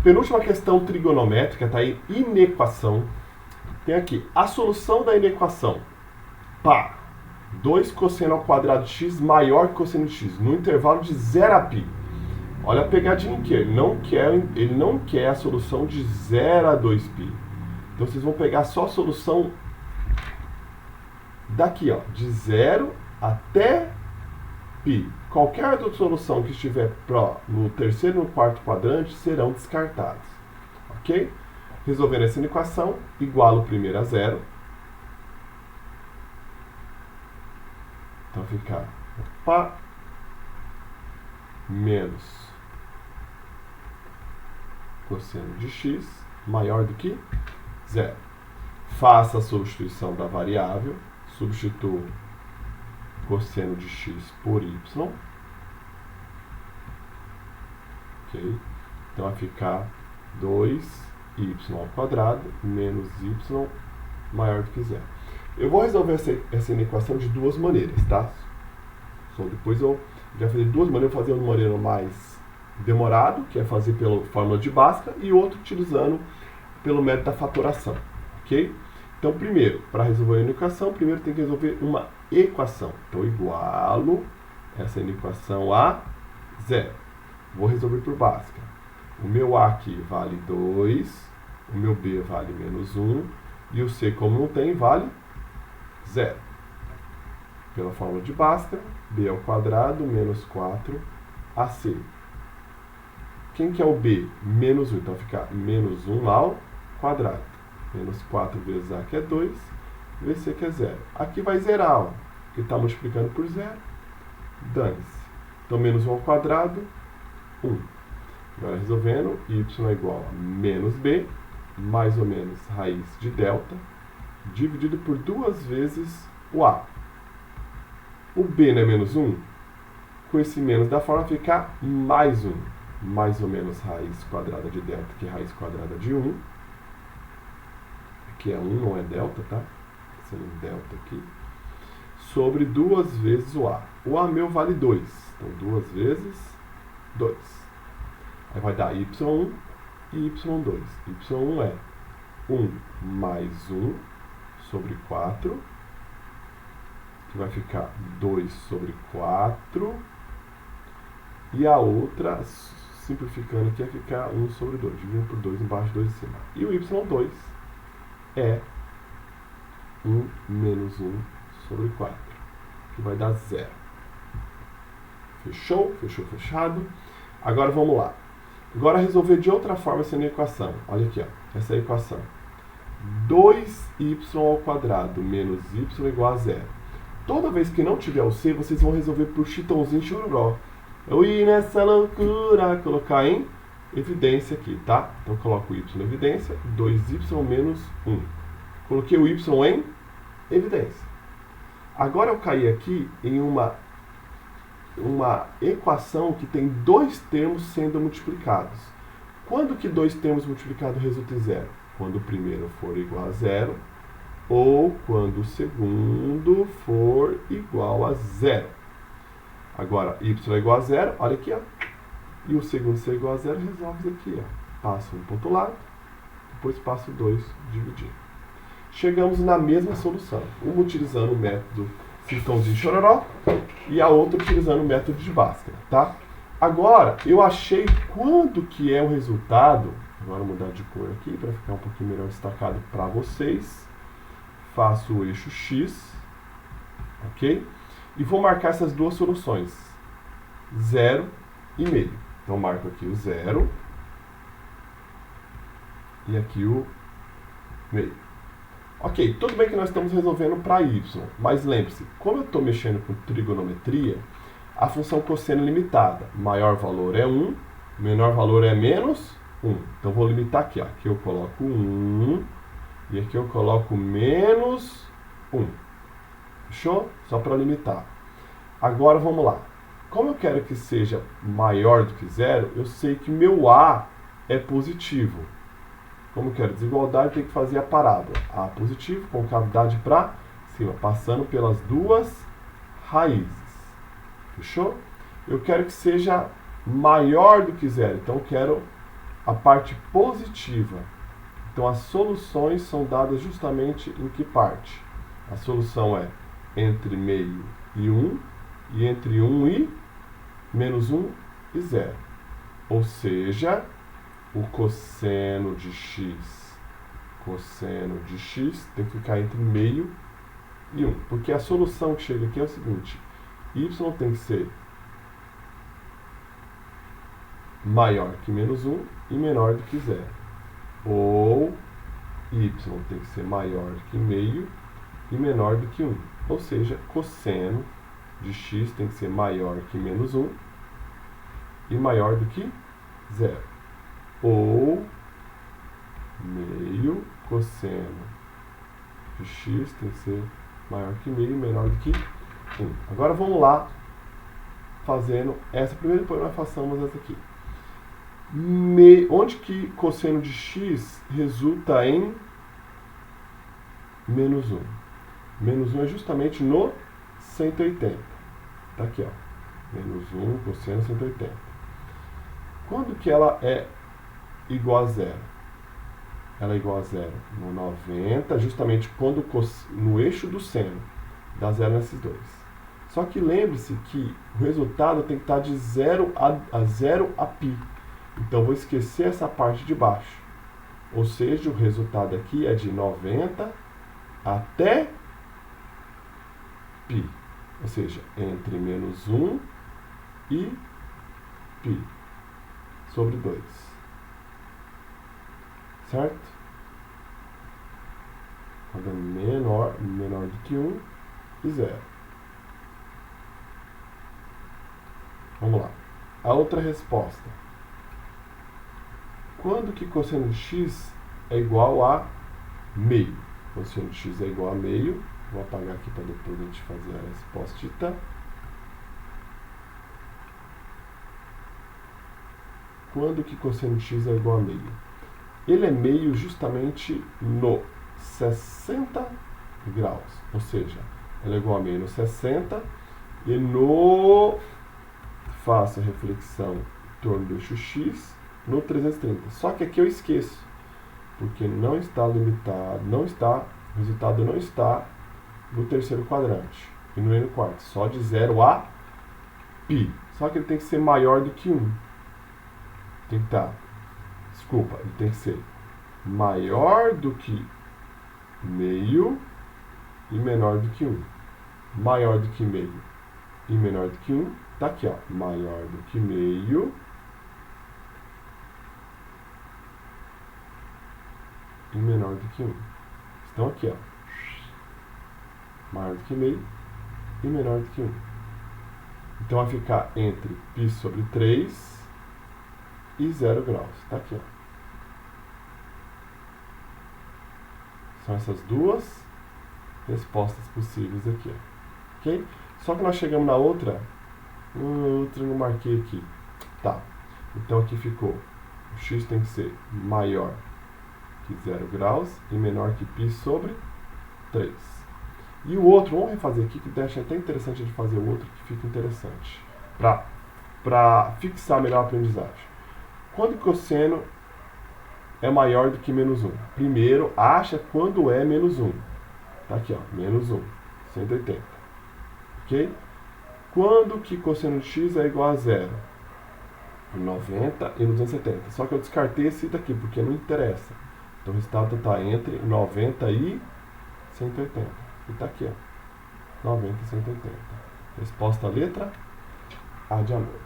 Penúltima questão trigonométrica, está aí, inequação. Tem aqui, a solução da inequação. Pá, 2 cosseno ao quadrado de x maior que cosseno de x, no intervalo de 0 a π. Olha a pegadinha aqui, ele não quer a solução de 0 a 2π. Então vocês vão pegar só a solução daqui, ó, de 0 até π. Qualquer outra solução que estiver no terceiro e no quarto quadrante serão descartadas. Ok? Resolvendo essa equação, igualo o primeiro a 0. Então fica menos cosseno de x maior do que 0. Faça a substituição da variável. Substituo cosseno de x por y. Ok? Então vai ficar 2y ao quadrado menos y maior do que 0. Eu vou resolver essa equação de duas maneiras, tá? Só depois eu já fazer duas maneiras. Eu vou fazer uma maneira mais demorado, que é fazer pela fórmula de Bhaskara, e outro utilizando pelo método da fatoração, ok? Então, primeiro, para resolver a equação, primeiro tem que resolver uma equação. Então, igualo essa equação a 0. Vou resolver por Bhaskara. O meu A aqui vale 2, o meu B vale menos 1, e o C, como não tem, vale 0. Pela fórmula de Bhaskara, B ao quadrado menos 4AC. Quem que é o B? Menos 1. Então, fica menos 1 ao quadrado. Menos 4 vezes A, que é 2, vezes C, que é 0. Aqui vai zerar, ó, porque está multiplicando por 0. Dane-se. Então, menos 1 ao quadrado, 1. Agora, resolvendo, y é igual a menos b, mais ou menos raiz de delta, dividido por 2 vezes o a. O b não é menos 1? Com esse menos da forma fica mais 1. Mais ou menos raiz quadrada de delta, que é raiz quadrada de 1. Aqui é 1, não é delta, tá? Sendo delta aqui. Sobre 2 vezes o a. O a meu vale 2. Então, 2 vezes 2. Aí vai dar y1 e y2. y1 é 1 mais 1 sobre 4, que vai ficar 2 sobre 4. E a outra, simplificando aqui, vai ficar 1 sobre 2. Dividindo por 2 embaixo, 2 em cima. E o y2 é 1 menos 1 sobre 4, que vai dar 0. Fechou? Fechou, fechado. Agora vamos lá. Agora resolver de outra forma essa equação. Olha aqui, ó, essa é a equação. 2y ao quadrado menos y igual a 0. Toda vez que não tiver o c, vocês vão resolver por chitãozinho chororó. Eu ir nessa loucura, colocar em evidência aqui, tá? Então coloco o y em evidência, 2y menos 1. Coloquei o y em evidência. Agora eu caí aqui em uma equação que tem dois termos sendo multiplicados. Quando que dois termos multiplicados resulta em 0? Quando o primeiro for igual a 0 ou quando o segundo for igual a 0. Agora, y é igual a 0, olha aqui, ó. E o segundo ser igual a 0, resolve isso aqui, ó. Passo 1 para o outro lado, depois passo 2, dividir. Chegamos na mesma solução. Uma utilizando o método chitãozinho chororó e a outra utilizando o método de Bhaskara, tá? Agora, eu achei quando que é o resultado. Agora vou mudar de cor aqui para ficar um pouquinho melhor destacado para vocês. Faço o eixo X, ok? E vou marcar essas duas soluções, 0 e meio. Então, marco aqui o 0 e aqui o meio. Ok, tudo bem que nós estamos resolvendo para y, mas lembre-se, como eu estou mexendo com trigonometria, a função cosseno é limitada. Maior valor é 1, menor valor é menos 1. Então, vou limitar aqui. Ó. Aqui eu coloco 1 e aqui eu coloco menos 1. Fechou? Só para limitar. Agora, vamos lá. Como eu quero que seja maior do que 0, eu sei que meu A é positivo. Como eu quero desigualdade, eu tenho que fazer a parábola. A positivo, concavidade para cima, passando pelas duas raízes. Fechou? Eu quero que seja maior do que 0. Então, eu quero a parte positiva. Então, as soluções são dadas justamente em que parte? A solução é entre meio e 1, e entre 1 e menos 1 e 0. Ou seja, o cosseno de x tem que ficar entre meio e 1. Porque a solução que chega aqui é o seguinte: y tem que ser maior que menos 1 e menor do que 0. Ou y tem que ser maior que meio e menor do que 1. Ou seja, cosseno de x tem que ser maior que menos 1 e maior do que 0. Ou meio cosseno de x tem que ser maior que meio e menor do que 1. Agora vamos lá fazendo essa. Primeiro depois nós façamos essa aqui. Onde que cosseno de x resulta em menos 1? Menos 1 é justamente no 180. Tá aqui, ó. Menos 1 cosseno 180. Quando que ela é igual a 0? Ela é igual a 0 no 90, justamente quando no eixo do seno. Dá 0 nesses dois. Só que lembre-se que o resultado tem que estar de 0 a 0 a π. Então, vou esquecer essa parte de baixo. Ou seja, o resultado aqui é de 90 até π. Ou seja, entre menos 1 e π sobre 2. Certo? Quando é menor do que 1 e 0. Vamos lá. A outra resposta. Quando que cosseno de x é igual a meio? Cosseno de x é igual a meio. Vou apagar aqui para depois a gente fazer a resposta. Quando que cosseno de x é igual a meio? Ele é meio justamente no 60 graus. Ou seja, ele é igual a meio no 60 e no... Faça a reflexão em torno do eixo x no 330. Só que aqui eu esqueço, porque não está limitado, o resultado não está no terceiro quadrante e no n quarto, só de 0 a π. Só que ele tem que ser maior do que 1. Tem que estar, ele tem que ser maior do que meio e menor do que 1. Maior do que meio e menor do que 1, tá aqui, ó, maior do que meio e menor do que 1. Estão aqui, ó, maior do que meio e menor do que 1. Então vai ficar entre π sobre 3 e 0 graus. Tá aqui, ó. São essas duas respostas possíveis aqui, ó. Ok? Só que nós chegamos na outra eu não marquei aqui. Tá. Então aqui ficou. O x tem que ser maior que 0 graus e menor que π sobre 3. E o outro, vamos refazer aqui, que deixa até interessante de fazer o outro, que fica interessante. Para fixar melhor a aprendizagem. Quando o cosseno é maior do que menos 1? Primeiro, acha quando é menos 1. Tá aqui, ó, menos 1, 180. Ok? Quando que cosseno de x é igual a 0? 90 e 270. Só que eu descartei esse daqui, porque não interessa. Então o resultado está entre 90 e 180. E está aqui, ó. 90 e 180. Resposta letra A de amor.